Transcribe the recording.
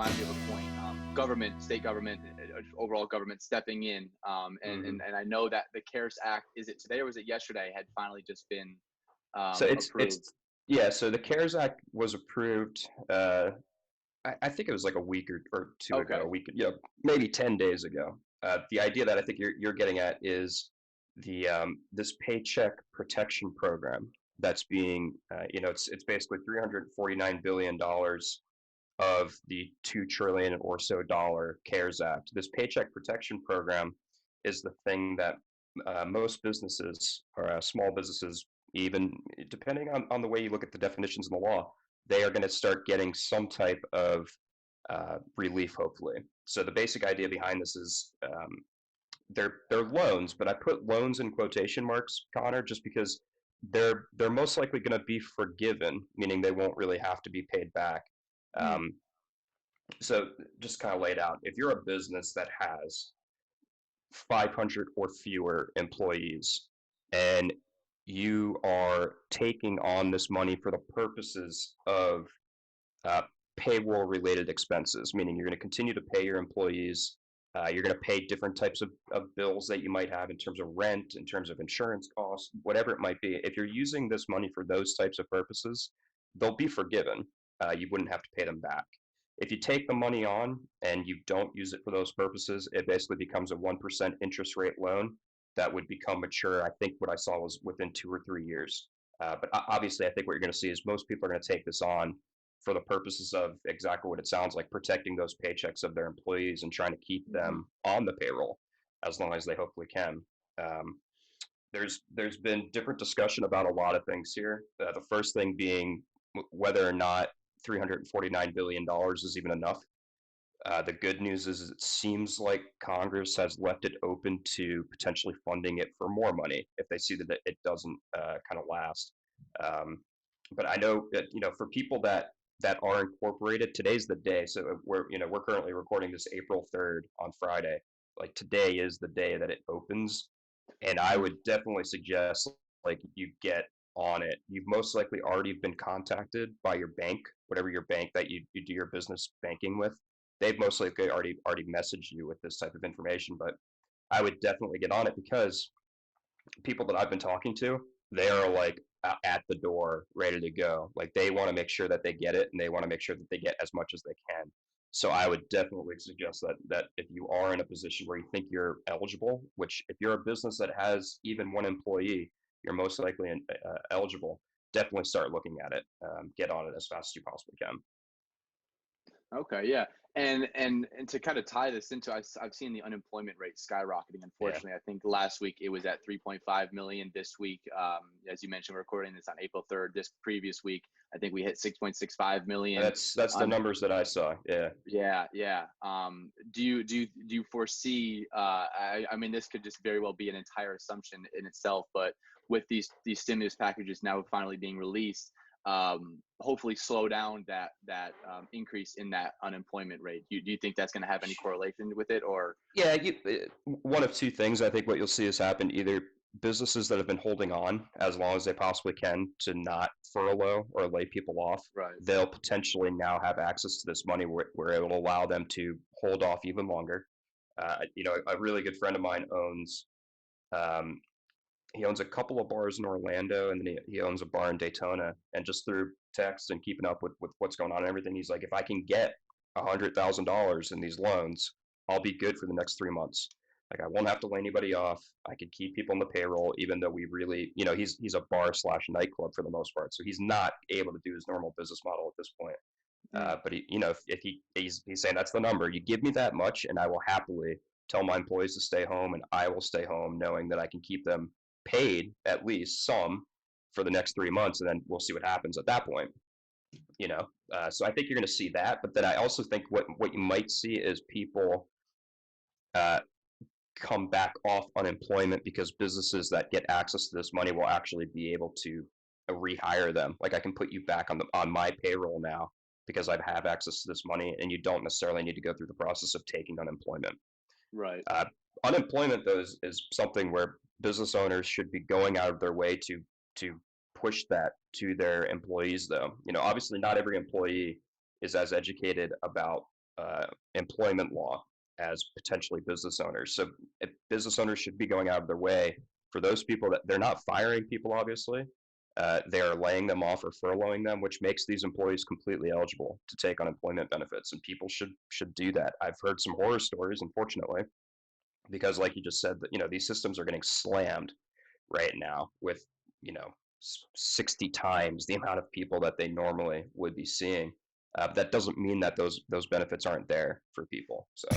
reminds me of a point. Government, state government, overall government stepping in. And I know that the CARES Act, is it today or was it yesterday, had finally just been So approved. yeah. So the CARES Act was approved. I think it was like a week or two ago. Okay. Maybe 10 days ago. The idea that I think you're getting at is the this paycheck protection program that's being it's basically $349 billion of the 2 trillion or so dollar CARES Act. This paycheck protection program is the thing that most businesses or small businesses, even depending on the way you look at the definitions in the law, they are going to start getting some type of relief, hopefully. So the basic idea behind this is they're loans, but I put loans in quotation marks, Connor, just because they're most likely going to be forgiven, meaning they won't really have to be paid back. Mm. So just kind of laid out, if you're a business that has 500 or fewer employees and you are taking on this money for the purposes of uh, payroll related expenses, meaning you're going to continue to pay your employees. You're going to pay different types of bills that you might have in terms of rent, in terms of insurance costs, whatever it might be. If you're using this money for those types of purposes, they'll be forgiven. You wouldn't have to pay them back. If you take the money on and you don't use it for those purposes, it basically becomes a 1% interest rate loan that would become mature. I think what I saw was within 2 or 3 years. But obviously, I think what you're going to see is most people are going to take this on for the purposes of exactly what it sounds like, protecting those paychecks of their employees and trying to keep them on the payroll as long as they hopefully can. Um, there's been different discussion about a lot of things here. The first thing being whether or not $349 billion is even enough. The good news is it seems like Congress has left it open to potentially funding it for more money if they see that it doesn't kind of last. But I know that for people that are incorporated, today's the day. So we're currently recording this April 3rd on Friday. Like today is the day that it opens, and I would definitely suggest like you get on it. You've most likely already been contacted by your bank, whatever your bank that you do your business banking with. They've most likely already messaged you with this type of information, but I would definitely get on it because people that I've been talking to, they are like at the door, ready to go. Like they want to make sure that they get it, and they want to make sure that they get as much as they can. So I would definitely suggest that if you are in a position where you think you're eligible, which if you're a business that has even one employee, you're most likely eligible. Definitely start looking at it. Get on it as fast as you possibly can. Okay, yeah. And to kind of tie this into, I've seen the unemployment rate skyrocketing. Yeah, Unfortunately, I think last week it was at 3.5 million. This week, as you mentioned, we're recording this on April 3rd. This previous week, I think we hit 6.65 million. that's the numbers that I saw. Yeah. Yeah, yeah. Do you foresee? I mean, this could just very well be an entire assumption in itself, but with these stimulus packages now finally being released, hopefully slow down that increase in that unemployment rate. Do you think that's going to have any correlation with it, or? Yeah, one of two things. I think what you'll see has happened: either businesses that have been holding on as long as they possibly can to not furlough or lay people off, Right. they'll potentially now have access to this money where it will allow them to hold off even longer. A really good friend of mine um, owns a couple of bars in Orlando, and then he owns a bar in Daytona. And just through text and keeping up with what's going on and everything, he's like, if I can get $100,000 in these loans, I'll be good for the next 3 months. Like I won't have to lay anybody off. I can keep people on the payroll, even though we really, he's a bar slash nightclub for the most part, so he's not able to do his normal business model at this point. Mm. But if he's saying that's the number, you give me that much, and I will happily tell my employees to stay home, and I will stay home, knowing that I can keep them paid at least some for the next 3 months, and then we'll see what happens at that point. So I think you're going to see that, but then I also think what you might see is people uh, come back off unemployment because businesses that get access to this money will actually be able to rehire them. Like I can put you back on my payroll now because I have access to this money, and you don't necessarily need to go through the process of taking unemployment. Right. Uh, Unemployment, though, is something where business owners should be going out of their way to push that to their employees. Though, obviously, not every employee is as educated about employment law as potentially business owners. So if business owners should be going out of their way for those people that they're not firing people, obviously. They are laying them off or furloughing them, which makes these employees completely eligible to take unemployment benefits, and people should do that. I've heard some horror stories, unfortunately, because like you just said, that these systems are getting slammed right now with 60 times the amount of people that they normally would be seeing. That doesn't mean that those benefits aren't there for people. So